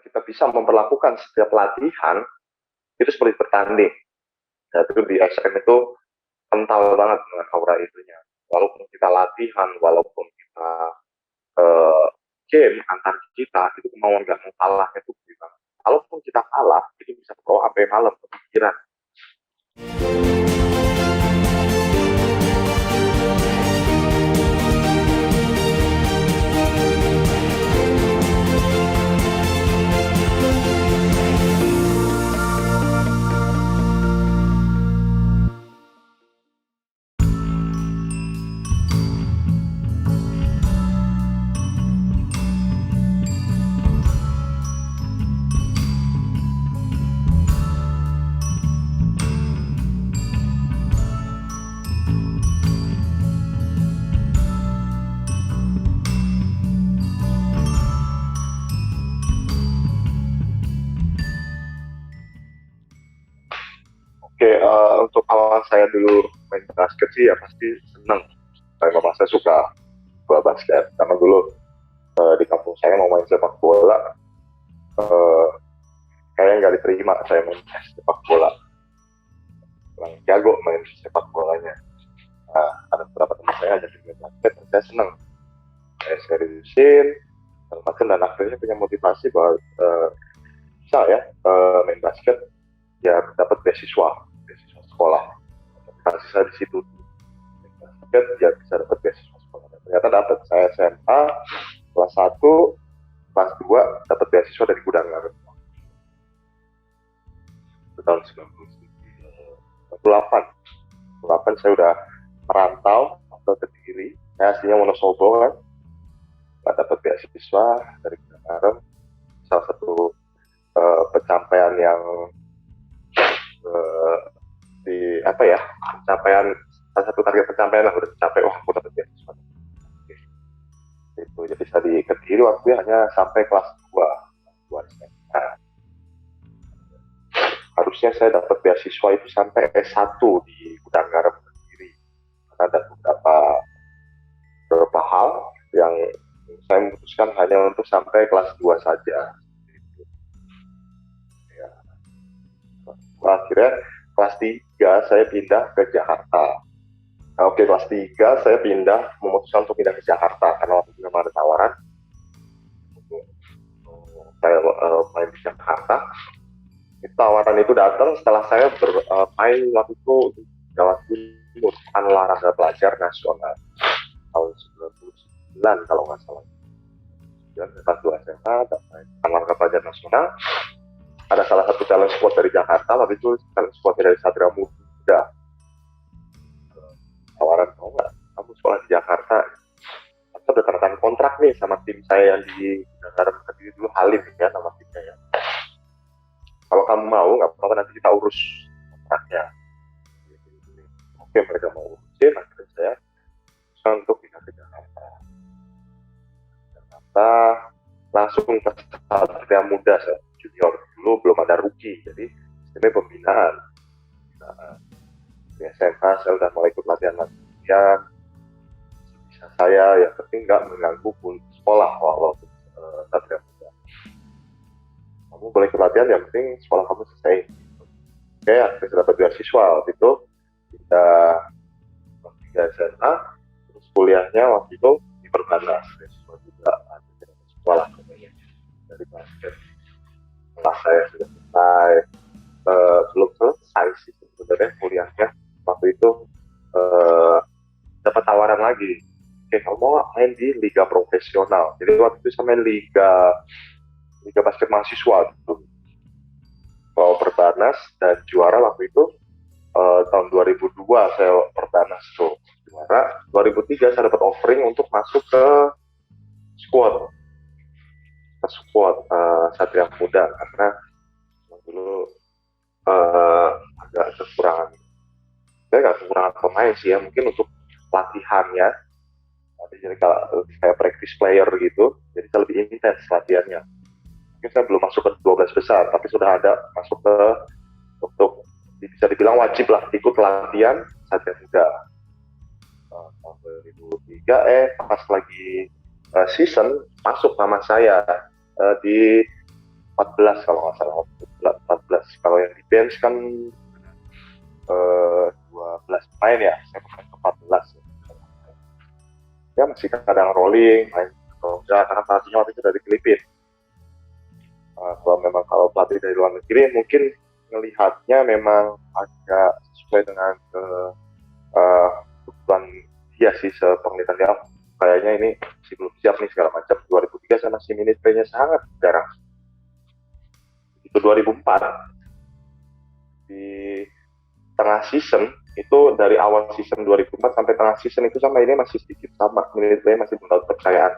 kita bisa memperlakukan setiap latihan itu seperti bertanding. Nah, itu di SM itu kental banget dengan aura itunya. Walaupun kita latihan, walaupun kita uh, game antar kita, itu kemauan nggak mau kalah itu gimana. Kalaupun kita kalah, itu bisa bawa sampai malam kepikiran. Oke, untuk awal saya dulu main basket sih ya pasti seneng. Saya memang saya suka bola basket. Karena dulu di kampung saya mau main sepak bola, uh, kayaknya nggak diterima saya main sepak bola. Kurang jago main sepak bolanya. Nah, ada beberapa teman saya ajakin main basket, dan saya seneng. Saya seriusin, dan akhirnya punya motivasi bahwa bisa ya main basket ya dapat beasiswa sekolah. Motivasi saya di situ, basket ya bisa dapat beasiswa sekolah. Ternyata dapat. Saya SMA kelas 1, kelas 2 dapat beasiswa dari Gudang Garuda. Itu tahun 98 saya udah merantau ke Kediri. Saya aslinya Wonosobo kan, nggak dapat beasiswa dari Gudang Garuda. Salah satu pencapaian yang pencapaian, salah satu target pencapaian lah udah tercapai. Wah, aku dapat beasiswa itu. Jadi saya di Kediri waktu hanya sampai kelas 2 SMA. Harusnya saya dapat beasiswa itu sampai S1 di Gudang Garam Kediri, karena ada beberapa hal yang saya memutuskan hanya untuk sampai kelas 2 saja. Ya. Akhirnya kelas 3 saya pindah ke Jakarta. Oke, kelas 3 saya memutuskan untuk pindah ke Jakarta karena waktu itu memang ada tawaran untuk saya main di Jakarta. Tawaran itu datang setelah saya bermain waktu itu di Jawa Timur, olahraga pelajar nasional tahun 99 kalau nggak salah. Kelas 2 SMA, olahraga pelajar nasional. Ada salah satu talent squad dari Jakarta, waktu itu talent squad dari Satria Muda. Tawaran, mau nggak kamu sekolah di Jakarta? Kita udah tanda tangan kontrak nih sama tim saya yang di Jakarta dulu, Halim ya nama timnya ya. Kalau kamu mau, nggak apa-apa, nanti kita urus kontraknya. Oke, mereka mau urusin, akhirnya saya untuk pindah ke Jakarta. Langsung ke Satria Muda, saya junior dulu, belum ada rookie, jadi sistemnya pembinaan. Di SMA saya udah mulai ikut latihan bisa saya, yang penting nggak mengganggu pun sekolah waktu Satria Muda. Kamu boleh ikut latihan, yang penting sekolah kamu selesai. Oke, saya dapat beasiswa waktu itu. Kita 3 SMA, terus kuliahnya waktu itu di Perbanas, beasiswa juga sekolah dari basket. Setelah saya sudah selesai, belum selesai sih sebenarnya kuliahnya, waktu itu dapat tawaran lagi. Oke, kamu mau main di liga profesional. Jadi waktu itu saya main liga basket mahasiswa gitu. Kalau Perbanas dan juara waktu itu tahun 2002 saya Perbanas tuh juara. 2003 saya dapat offering untuk masuk ke squad Satria Muda, karena dulu agak kekurangan. Saya nggak kekurangan pemain sih ya, mungkin untuk latihannya. Jadi kalau kayak practice player gitu, jadi saya lebih intens latihannya. Mungkin saya belum masuk ke 12 besar, tapi sudah ada masuk ke, untuk bisa dibilang wajib lah ikut latihan Satria Muda. Tahun 2003 pas lagi season masuk nama saya di 14 kalau nggak salah, 14. Kalau yang di bench kan 12 main ya, saya pemain ke 14. Ya masih kadang rolling, main atau enggak, karena pelatihnya waktu itu dari Filipina. Kalau pelatih dari luar negeri mungkin melihatnya memang agak sesuai dengan kebutuhan dia sih, sepenglihatan dia kayaknya ini masih belum siap nih segala macam. 2003 saya masih minute play-nya sangat jarang. Itu 2004 di tengah season itu, dari awal season 2004 sampai tengah season itu sama ini masih sedikit sama, minute play masih belum dapat kepercayaan.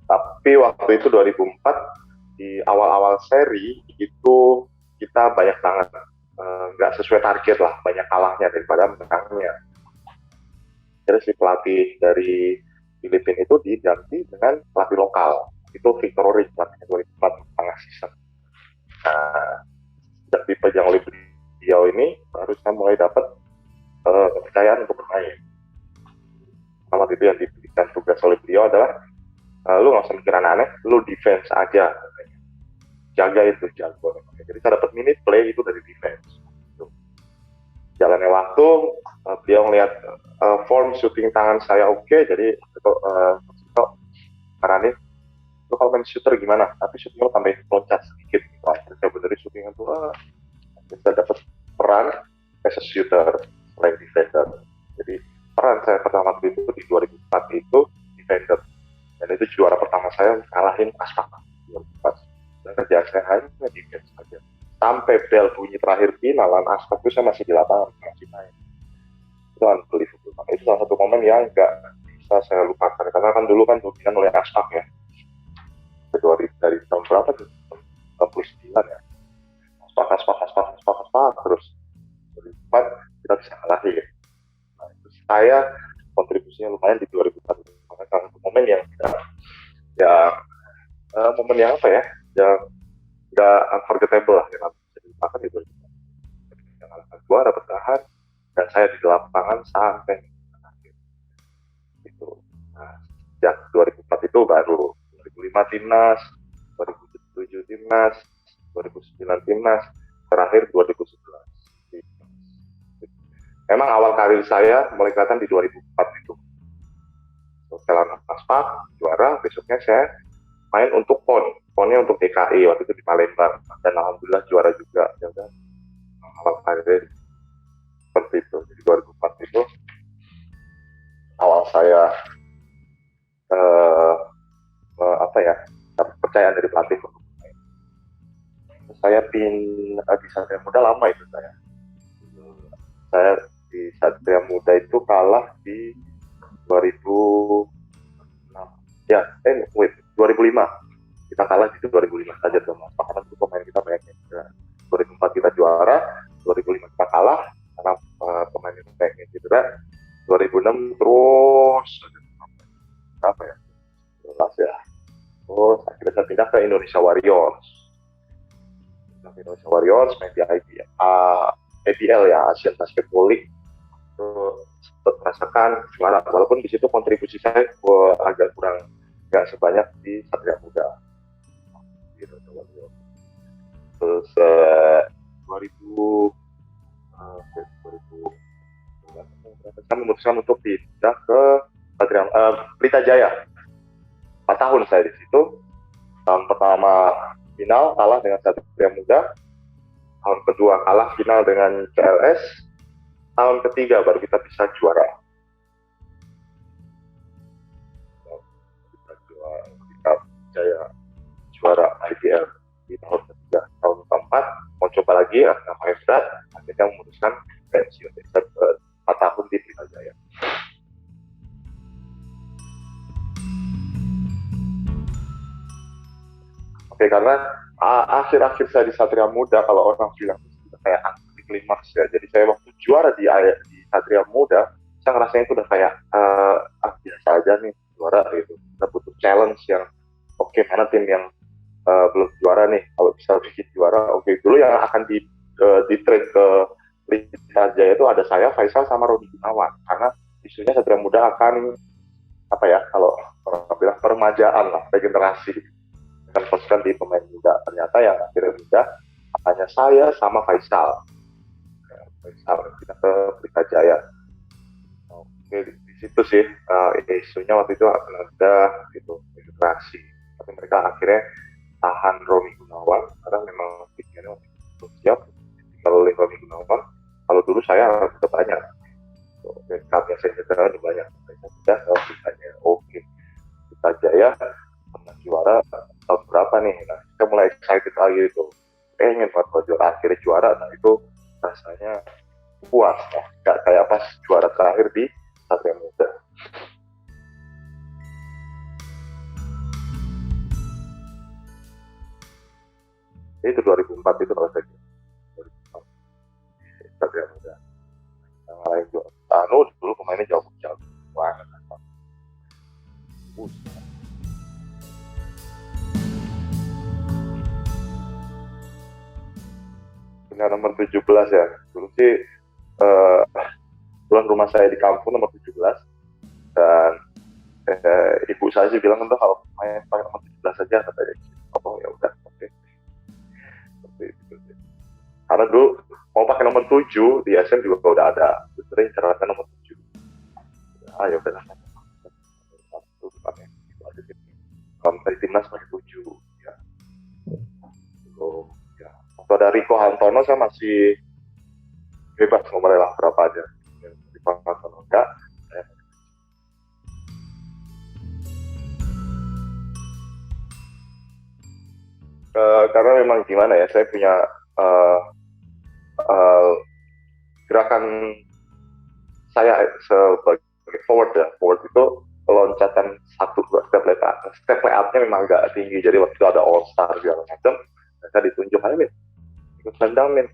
Tapi waktu itu 2004 di awal-awal seri itu kita banyak banget nggak sesuai target lah, banyak kalahnya daripada menangnya. Jadi si pelatih dari Filipina itu diganti dengan pelatih lokal, itu Victor Rick, pelatihnya 2004 tengah season. Nah, dan dipegang oleh beliau ini baru saya mulai dapat kepercayaan untuk bermain. Sama itu yang diberikan tugas oleh beliau adalah lu nggak usah mikir aneh-aneh, lu defense aja, jaga itu jago. Jadi saya dapat minute play itu dari defense. Jalannya waktu, beliau ngeliat form shooting tangan saya oke, jadi itu karanin, lu kalau main shooter gimana? Tapi shooting lu tambahin loncat sedikit. Akhirnya saya benerin shooting itu, saya dapat peran as a shooter, selain defender. Jadi peran saya pertama itu di 2004 itu defender. Dan itu juara pertama saya kalahin Aspak 2004. Dan kerjaan saya hanya defense saja. Sampai bel bunyi terakhir finalan Aspak itu saya masih di lapangan, masih main. Itu unbelievable. Itu salah satu momen yang nggak bisa saya lupakan. Karena kan dulu kan dominan oleh Aspak ya. Dari tahun berapa tuh? 69 ya. Aspak terus. 2004 kita bisa kalahin. Nah, itu saya kontribusinya lumayan di 2004 itu. Karena salah satu momen yang momen yang apa ya, yang nggak unforgettable lah, yang bisa dilupakan itu. Yang juara bertahan dan saya di lapangan sampai akhir itu. Nah, sejak 2004 itu baru 2005 timnas, 2007 timnas, 2009 timnas, terakhir 2011. Memang awal karir saya mulai kelihatan di 2004 itu. Setelah Aspak juara, besoknya saya main untuk PON-nya untuk DKI waktu itu di Palembang, dan alhamdulillah juara juga. Ya kan, awal karir seperti itu. Jadi 2004 itu awal saya dapat kepercayaan dari pelatih untuk main. Saya di Satria Muda lama itu saya di Satria Muda itu kalah di 2005. 2005 kita kalah di 2005 saja tuh Mas. Karena itu pemain kita banyak yang 2004 kita juara, 2005 kita kalah karena pemain kita banyak yang cedera. 2006 terus apa ya? Jelas ya. Terus akhirnya saya pindah ke Indonesia Warriors. Indonesia Warriors main di ABL ya, Asian Basketball League. Sempat merasakan juara, walaupun di situ kontribusi saya agak kurang, nggak sebanyak di Satria Muda. Terus 2000 saya memutuskan untuk pindah ke Pelita Jaya. 4 tahun saya di situ. Tahun pertama final kalah dengan Satria Muda. Tahun kedua kalah final dengan CLS. Tahun ketiga baru kita bisa juara. Kita Jaya juara IBL di tahun ketiga. Tahun keempat mau coba lagi, namanya berat, akhirnya memutuskan pensiun. Jadi 4 tahun di Pelita Jaya. Oke, karena akhir-akhir saya di Satria Muda, kalau orang bilang itu kayak anti klimaks ya. Jadi saya waktu juara di Satria Muda, saya ngerasanya itu udah kayak biasa aja nih juara gitu. Kita butuh challenge yang oke, mana tim yang belum juara nih, kalau bisa bikin juara, oke. Dulu yang akan di trade ke Pelita Jaya itu ada saya, Faisal, sama Rodi Gunawan, karena isunya Satria Muda akan apa ya, kalau orang bilang peremajaan lah, regenerasi kan poskan di pemain muda. Ternyata yang akhirnya muda hanya saya sama Faisal. Faisal kita ke Pelita Jaya. Oke, di situ sih isunya waktu itu akan ada gitu integrasi. Tapi mereka akhirnya tahan Romi Gunawan karena memang pikirannya waktu itu belum siap. Kalau Romi Gunawan, kalau dulu saya sudah banyak. Karya saya cedera banyak. Saya sudah ditanya, oke, Pelita Jaya pernah juara tahun berapa nih? Nah, kita mulai excited lagi itu. Ingin buat juara, akhirnya juara. Nah, itu rasanya puas ya. Gak kayak pas juara terakhir di Satria Muda. Itu 2004 itu kalau saya 2004 Satria Muda. Yang lain juga. Dulu pemainnya jauh banget. Dengan nomor 17 ya. Dulu sih pulang rumah saya di kampung nomor 17 dan ibu saya sih bilang untuk kalau main pakai nomor 17 saja katanya. Oh ya udah, oke. Karena dulu mau pakai nomor 7 di SM juga udah ada. Sering caranya nomor 7. Ya udah lah. Kalau dari timnas pakai 7 ya. Lalu ya. Waktu ada Rico Hantono saya masih bebas mau rela berapa aja. Rico Hantono enggak. Karena memang gimana ya, saya punya gerakan saya sebagai forward ya. Forward itu loncatan 1-2 step lay up-nya memang agak tinggi. Jadi waktu itu ada All Star segala macam, saya ditunjuk aja Min, ikut tendang Min.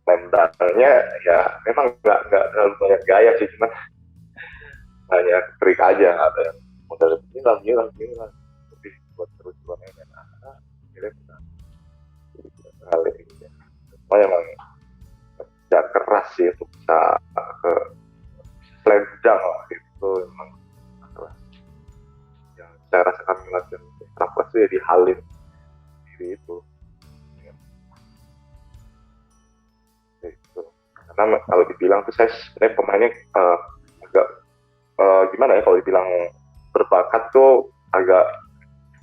Tendangnya ya memang nggak terlalu banyak gaya sih, cuma hanya trik aja, ada yang modal gini lah, lebih buat terus mainnya. Akhirnya kali ini, cuma emang kerja keras sih untuk bisa ke slam dunk lah, itu emang keras. Yang saya rasakan ngeliatin keras itu ya di Halim diri itu. Karena kalau dibilang tuh saya sebenarnya pemainnya agak gimana ya, kalau dibilang berbakat tuh agak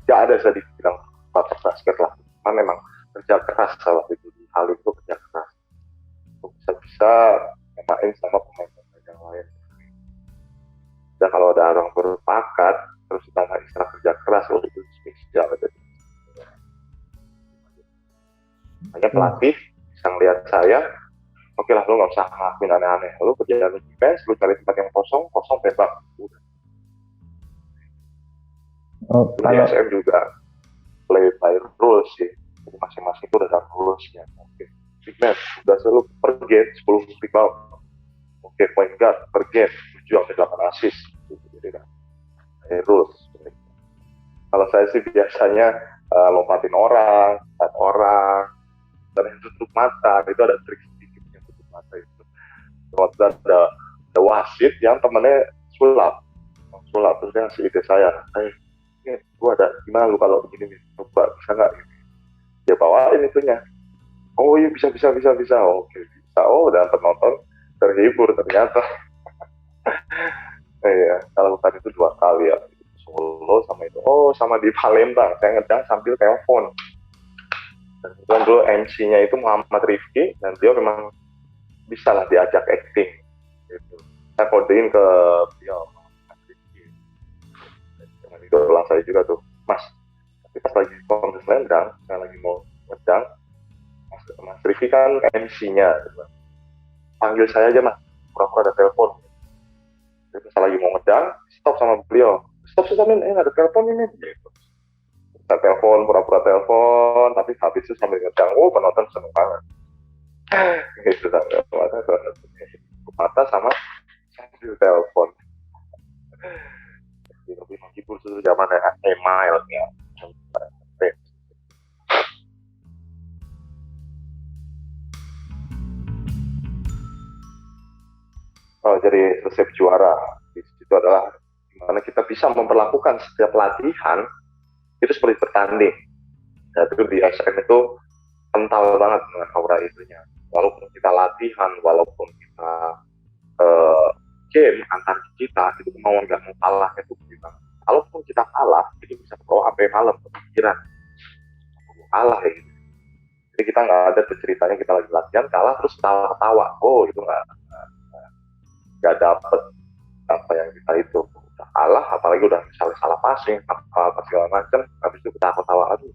nggak ada, saya dibilang bakat basket lah. Karena memang kerja keras salah itu di hal itu, kerja keras untuk bisa main sama pemain-pemain yang lain. Dan kalau ada orang berbakat terus ditambah istilah kerja keras, itu spesial. Hanya pelatih bisa ngelihat saya, oke lah, lu nggak usah ngelakuin aneh-aneh, lu kerjaan defense, lu cari tempat yang kosong tembak, udah. Kalau SM juga play by rules sih, jadi masing-masing itu udah ada rulesnya. Oke, big man udah selalu per game 10 rebound, oke, point guard per game 7-8 assist, jadi kan rules. Kalau saya sih biasanya lompatin orang, dan yang tutup mata, itu ada trik sedikitnya tutup mata itu. Waktu ada wasit yang temennya sulap, terus dia ngasih ide saya, gue ada gimana lu kalau begini nih, coba bisa nggak? Dia bawain itunya, oh iya bisa, oke bisa, dan penonton terhibur ternyata. Kalau tadi itu 2 kali ya, Solo sama itu, sama di Palembang saya ngedang sambil telepon. Dan kebetulan dulu MC-nya itu Muhammad Rifki, dan dia memang bisa lah diajak acting gitu. Saya kodein ke dia Muhammad Rifki, dengan idola saya juga tuh, Mas, tapi pas lagi kontes lendang, saya lagi mau ngedang, Mas Rifki kan MC-nya gitu. Panggil saya aja Mas, pura-pura ada telepon. Jadi saya lagi mau ngedang, stop sama beliau, stop Min, ada telepon ini gitu. Saya telepon, pura-pura telepon, tapi habis itu sambil ngedang, penonton seneng banget. Gitu, mata sama sambil telepon. Lebih menghibur itu zaman email ya. Jadi resep juara di situ adalah gimana kita bisa memperlakukan setiap latihan itu seperti bertanding. Nah, itu di SM itu kental banget dengan aura itunya. Walaupun kita latihan, walaupun kita uh, game antar kita, itu mau nggak mau kalah itu gimana. Kalaupun kita kalah, itu bisa bawa sampai malam kepikiran kalah ya gitu. Jadi kita nggak ada tuh ceritanya kita lagi latihan kalah terus tawa-tawa. Oh itu nggak dapet apa yang kita itu udah kalah, apalagi udah misalnya salah passing apa segala macam, habis itu kita ketawa lagi.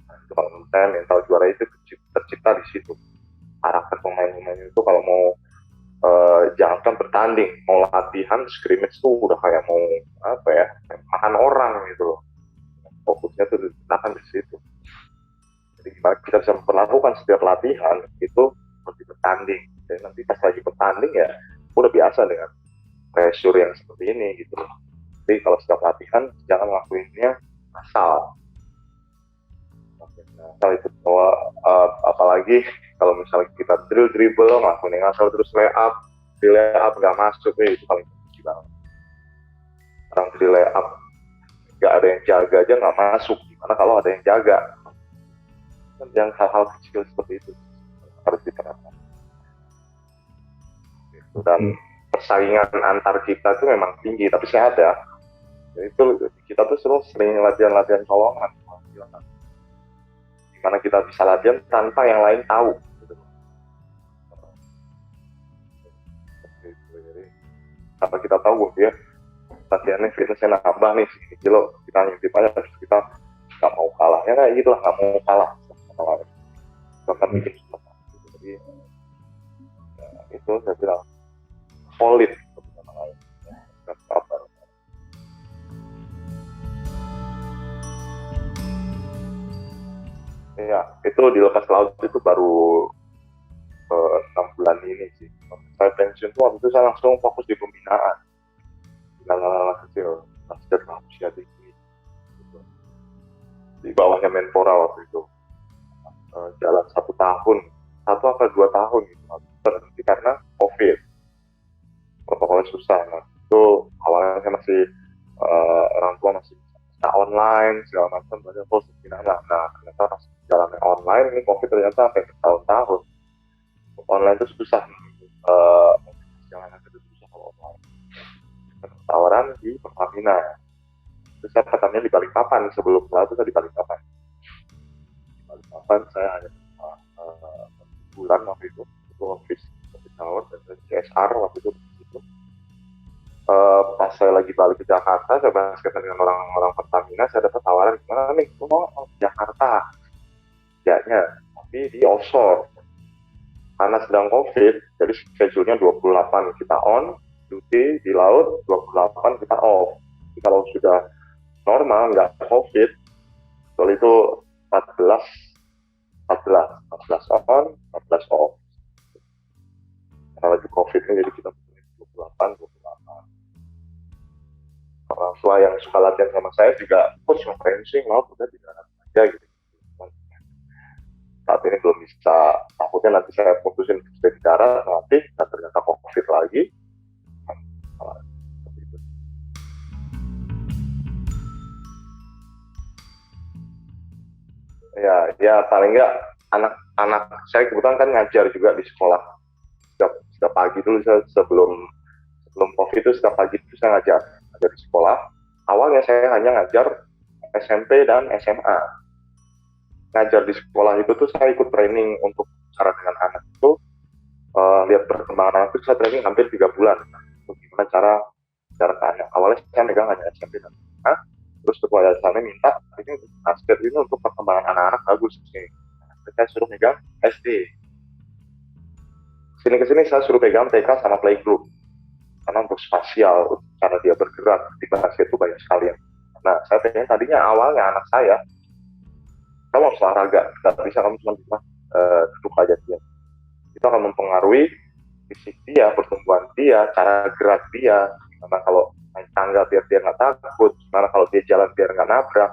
Nah, itu kalau menurut saya mental juara itu tercipta di situ. Karakter pemain-pemain itu kalau mau jangankan bertanding, mau latihan scrimmage tuh udah kayak mau apa ya, makan orang gitu loh. Fokusnya tuh diletakkan di situ. Jadi gimana kita bisa memperlakukan setiap latihan itu seperti bertanding. Dan nanti pas lagi bertanding ya udah biasa dengan pressure yang seperti ini gitu. Jadi kalau setiap latihan jangan ngelakuinnya asal. Asal itu bahwa apalagi kalau misalnya kita dribble ngelakuin yang asal terus lay up nggak masuk itu paling benci banget. Orang lay up nggak ada yang jaga aja nggak masuk, gimana kalau ada yang jaga? Yang hal-hal kecil seperti itu harus diterapkan. Dan persaingan antar kita itu memang tinggi, tapi saya ada. Jadi itu kita tuh sering latihan colongan. Gimana kita bisa latihan tanpa yang lain tahu. Gitu. Jadi tanpa kita tahu ya latihannya fitnessnya nambah nih segini kilo, kita ngintip aja terus kita nggak mau kalah ya kayak gitulah, nggak mau kalah. Bahkan bikin jadi ya, itu saya bilang solid ya. Itu di lepas laut itu baru 6 bulan ini sih. Saya pensiun tuh waktu itu saya langsung fokus di pembinaan anak-anak kecil basket usia tinggi gitu. Di bawahnya Menpora waktu itu jalan 1 tahun 1 atau 2 tahun gitu berhenti karena COVID, protokolnya susah. Nah itu awalnya saya masih orang tua masih bisa online segala macam, banyak post pembinaan. Nah ternyata pas jalannya online ini COVID ternyata sampai bertahun-tahun. Online itu susah, jalanan itu susah kalau online. Tawaran di Pertamina, terus saya pertamanya di Balikpapan, sebelum itu saya di Balikpapan. Saya hanya bulan waktu itu office tower dan CSR waktu itu. Pas saya lagi balik ke Jakarta, saya basket dengan orang-orang Pertamina, saya dapat tawaran gimana nih, aku mau ke Jakarta kerjanya, tapi di offshore karena sedang COVID, jadi schedule-nya 28 kita on duty di laut, 28 kita off. Jadi kalau sudah normal nggak COVID, soal itu 14 on, 14 off. Karena lagi COVID ini jadi kita 28. Orang tua yang suka latihan sama saya juga, coach ngapain sih mau udah di darat aja gitu. Saat ini belum bisa, takutnya nanti saya putusin di darat nanti, dan ternyata COVID lagi. Ya paling nggak anak-anak saya kebetulan kan ngajar juga di sekolah. Setiap pagi dulu saya sebelum COVID itu setiap pagi itu saya ngajar di sekolah. Awalnya saya hanya ngajar SMP dan SMA. Ngajar di sekolah itu tuh saya ikut training untuk cara dengan anak itu, lihat perkembangan anak itu saya training hampir 3 bulan. Untuk gimana cara ke anak. Awalnya saya megang hanya SMP dan SMA. Terus ketua yayasannya minta ini basket ini untuk perkembangan anak-anak bagus nih. Saya suruh megang SD. Kesini saya suruh pegang TK sama playgroup. Karena untuk spasial, cara dia bergerak di basket itu banyak sekali. Nah, saya pengen tadinya awalnya anak saya, kamu harus olahraga, nggak bisa kamu cuma duduk aja dia. Itu akan mempengaruhi fisik dia, pertumbuhan dia, cara gerak dia. Karena kalau naik tangga biar dia nggak takut, gimana kalau dia jalan biar nggak nabrak.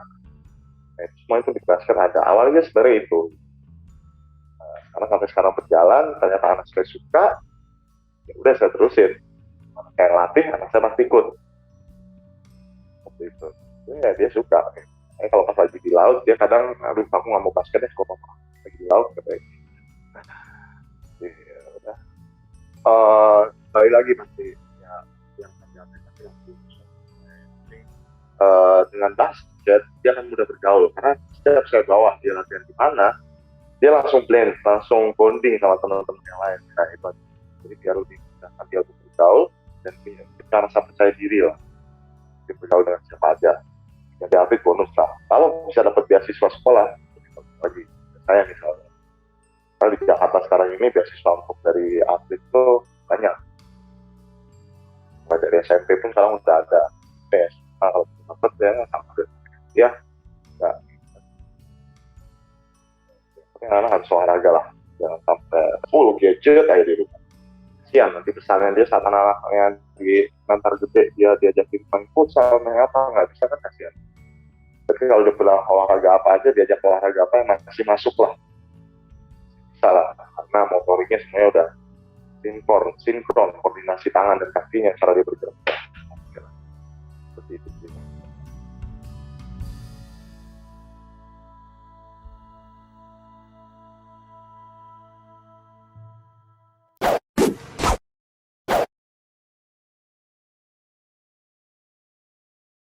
Nah, semua itu di basket ada. Awalnya sebenarnya itu. Karena sampai sekarang berjalan, ternyata anak saya suka, ya udah saya terusin. Kayak latih, anak saya pasti ikut. Seperti itu. Ya dia suka. kalau pas lagi di laut dia kadang, aduh aku nggak mau basket deh kalau papa lagi di laut katanya. Ya udah. Balik lagi pasti ya yang aplikasi yang dengan basket dia akan mudah bergaul karena setiap saya bawa dia latihan di mana dia langsung blend, langsung bonding sama teman-teman yang lain. Nah itu jadi biar lebih mudah dia untuk bergaul dan punya rasa percaya diri lah. Dia bergaul dengan siapa aja. Yang diambil bonus lah. Kalau bisa dapat beasiswa sekolah, lagi saya misalnya. Karena di Jakarta sekarang ini beasiswa untuk dari atlet itu banyak. Mulai dari SMP pun sekarang udah ada. PS. Nah, kalau dapat ya sampai ya nggak. Anak harus olahraga lah. Jangan sampai full gadget aja di rumah. Kasian nanti pesannya dia saat anak-anaknya di nantar gede dia diajakin main futsal, main apa nggak bisa kan kasian. Tapi kalau dia bilang olahraga apa aja diajak olahraga apa yang masih masuk lah. Salah karena motoriknya semuanya udah sinkron koordinasi tangan dan kakinya cara dia bergerak seperti itu.